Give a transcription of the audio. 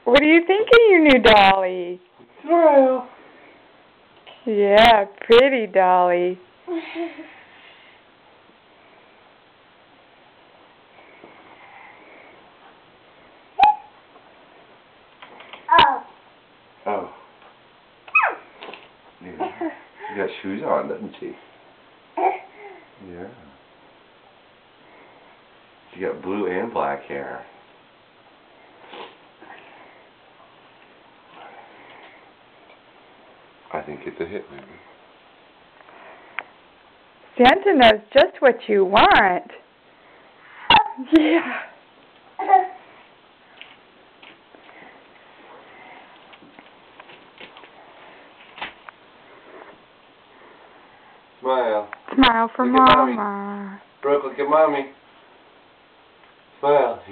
What do you think of your new dolly? Smile. Yeah, pretty dolly. Oh. Yeah. She got shoes on, doesn't she? Yeah. She got blue and black hair. I think it's a hit, maybe. Santa knows just what you want. Yeah. Smile. Smile for Look at Mommy. Mama. Brooke, look at Mommy. Smile.